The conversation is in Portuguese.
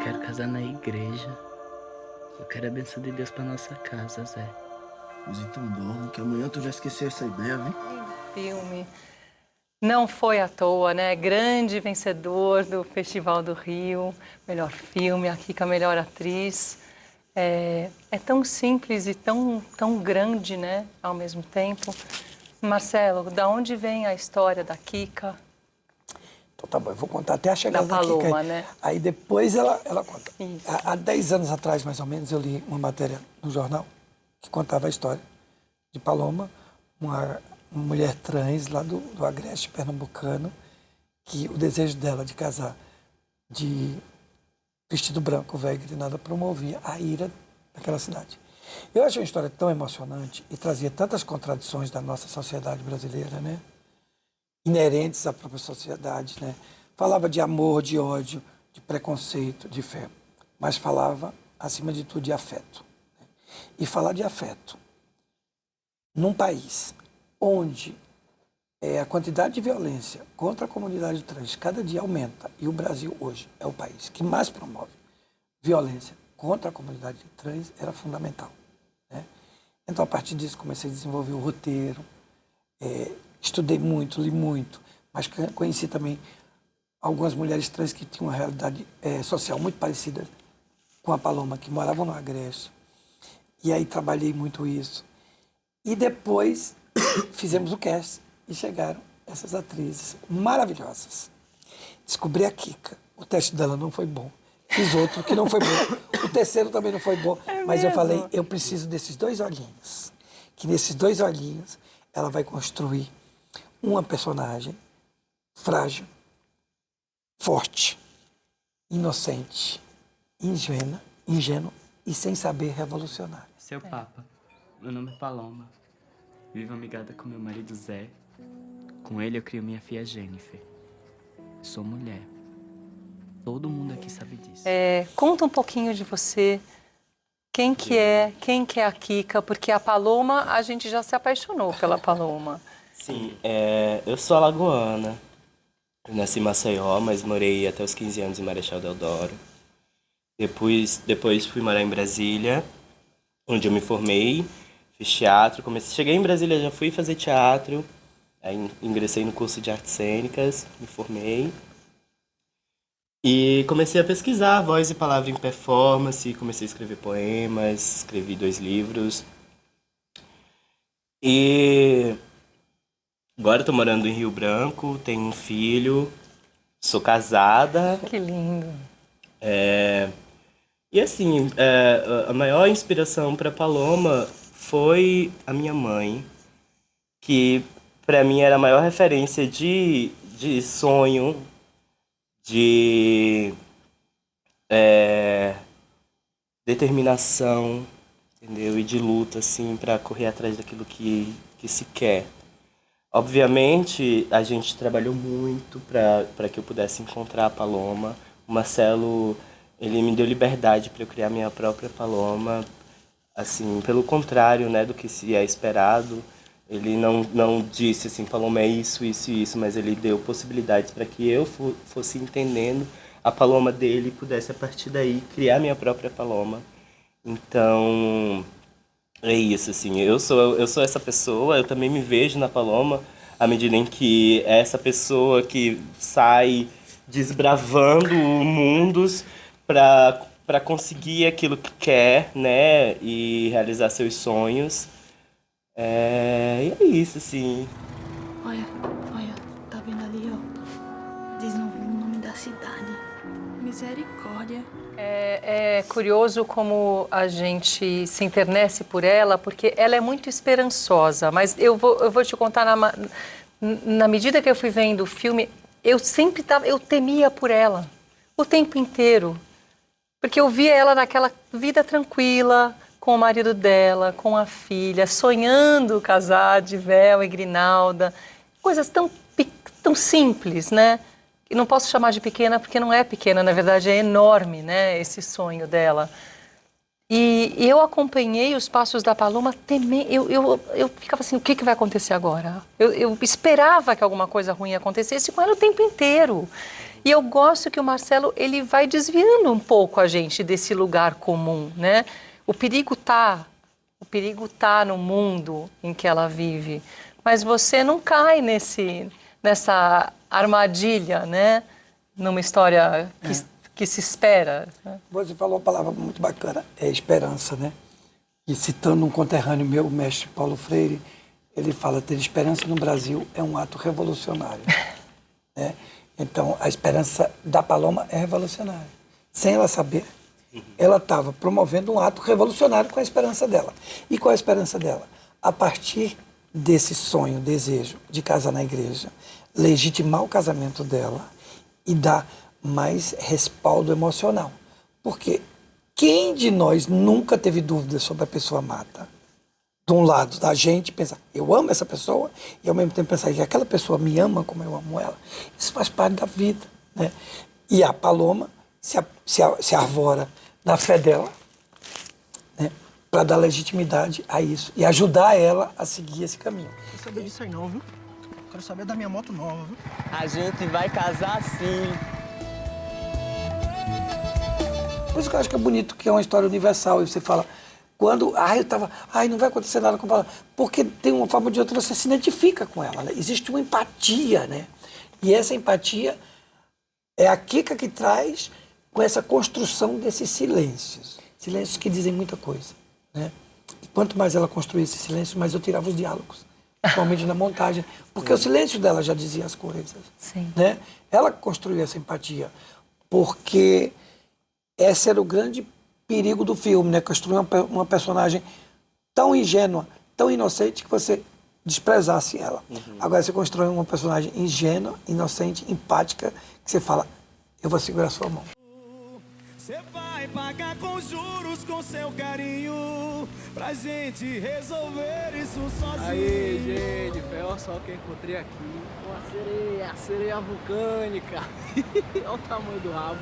quero casar na igreja. Eu quero a benção de Deus pra nossa casa, Zé. Mas então dorme, que amanhã tu já esqueceu essa ideia, viu? Filme. Não foi à toa, né? Grande vencedor do Festival do Rio, melhor filme, a Kika melhor atriz. É tão simples e tão grande, né? Ao mesmo tempo. Marcelo, da onde vem a história da Kika? Então tá bom, eu vou contar até a chegada Da da Kika. Paloma, né? Aí depois ela conta. Isso. Há 10 anos atrás, mais ou menos, eu li uma matéria no jornal que contava a história de Paloma, uma mulher trans lá do Agreste pernambucano, que o desejo dela de casar de vestido branco, velho, grinada, promovia a ira daquela cidade. Eu achei uma história tão emocionante e trazia tantas contradições da nossa sociedade brasileira, né? Inerentes à própria sociedade, né? Falava de amor, de ódio, de preconceito, de fé, mas falava, acima de tudo, de afeto. Né? E falar de afeto num país onde a quantidade de violência contra a comunidade trans cada dia aumenta, e o Brasil hoje é o país que mais promove violência contra a comunidade trans, era fundamental. Né? Então, a partir disso, comecei a desenvolver o roteiro, estudei muito, li muito, mas conheci também algumas mulheres trans que tinham uma realidade social muito parecida com a Paloma, que moravam no Agreste. E aí trabalhei muito isso. E depois fizemos o cast e chegaram essas atrizes maravilhosas. Descobri a Kika. O teste dela não foi bom. Fiz outro que não foi bom. O terceiro também não foi bom. Mas eu falei, eu preciso desses 2 olhinhos. Que nesses 2 olhinhos ela vai construir uma personagem frágil, forte, inocente, ingênua e sem saber revolucionária. Seu Papa, meu nome é Paloma. Vivo amigada com meu marido Zé. Com ele eu crio minha filha Jennifer. Eu sou mulher. Todo mundo aqui sabe disso. Conta um pouquinho de você. Quem que é a Kika? Porque a Paloma, a gente já se apaixonou pela Paloma. Sim, eu sou alagoana. Eu nasci em Maceió, mas morei até os 15 anos em Marechal Deodoro. Depois fui morar em Brasília, onde eu me formei, fiz teatro. Cheguei em Brasília, já fui fazer teatro. Aí ingressei no curso de artes cênicas, me formei. E comecei a pesquisar voz e palavra em performance, comecei a escrever poemas, escrevi 2 livros. E agora eu tô morando em Rio Branco, tenho um filho, sou casada. Que lindo. E assim, a maior inspiração para Paloma foi a minha mãe, que para mim era a maior referência de sonho, de determinação, entendeu? E de luta, assim, para correr atrás daquilo que se quer. Obviamente, a gente trabalhou muito para que eu pudesse encontrar a Paloma. O Marcelo, ele me deu liberdade para eu criar minha própria Paloma, assim, pelo contrário, né, do que se é esperado. Ele não disse assim, Paloma é isso, isso e isso, mas ele deu possibilidades para que eu fosse entendendo a Paloma dele e pudesse, a partir daí, criar minha própria Paloma. Então, é isso, assim, eu sou essa pessoa, eu também me vejo na Paloma, à medida em que é essa pessoa que sai desbravando mundos para conseguir aquilo que quer, né, e realizar seus sonhos. E é isso, assim. Olha, tá vendo ali, ó? Diz o nome da cidade. Misericórdia. É curioso como a gente se internece por ela, porque ela é muito esperançosa. Mas eu vou te contar, na medida que eu fui vendo o filme, eu temia por ela, o tempo inteiro. Porque eu via ela naquela vida tranquila, com o marido dela, com a filha, sonhando casar de véu e grinalda. Coisas tão simples, né? E não posso chamar de pequena porque não é pequena, na verdade é enorme, né? Esse sonho dela. E eu acompanhei os passos da Paloma temendo. Eu ficava assim, o que vai acontecer agora? Eu esperava que alguma coisa ruim acontecesse com ela o tempo inteiro. E eu gosto que o Marcelo, ele vai desviando um pouco a gente desse lugar comum, né? O perigo tá no mundo em que ela vive, mas você não cai nessa armadilha, né? Numa história que se espera. Né? Você falou uma palavra muito bacana, é esperança, né? E citando um conterrâneo meu, o mestre Paulo Freire, ele fala: ter esperança no Brasil é um ato revolucionário. Né? Então, a esperança da Paloma é revolucionária. Sem ela saber, ela estava promovendo um ato revolucionário com a esperança dela. E qual é a esperança dela? A partir desse sonho, desejo de casar na igreja, legitimar o casamento dela e dar mais respaldo emocional. Porque quem de nós nunca teve dúvidas sobre a pessoa amada? De um lado, da gente pensar, eu amo essa pessoa, e ao mesmo tempo pensar que aquela pessoa me ama como eu amo ela. Isso faz parte da vida. Né? E a Paloma se arvora na fé dela, né? Para dar legitimidade a isso e ajudar ela a seguir esse caminho. Não quero saber disso aí não, viu? Quero saber da minha moto nova, viu? A gente vai casar sim. Por isso que eu acho que é bonito, que é uma história universal. E você fala, quando, não vai acontecer nada com ela. Porque tem uma forma ou de outra, você se identifica com ela. Né? Existe uma empatia, né? E essa empatia é a Kika que traz com essa construção desses silêncios. Silêncios que dizem muita coisa, né? E quanto mais ela construía esse silêncio, mais eu tirava os diálogos. Principalmente na montagem. Porque o silêncio dela já dizia as coisas. Sim. Né? Ela construiu essa empatia. Porque esse era o grande perigo do filme, né? Construir uma personagem tão ingênua, tão inocente, que você desprezasse ela. Agora você constrói uma personagem ingênua, inocente, empática, que você fala, eu vou segurar a sua mão. Você vai pagar com juros com seu carinho, pra gente resolver isso sozinho. Aí, gente, olha só o que eu encontrei aqui. Uma sereia, a sereia vulcânica. Olha o tamanho do rabo.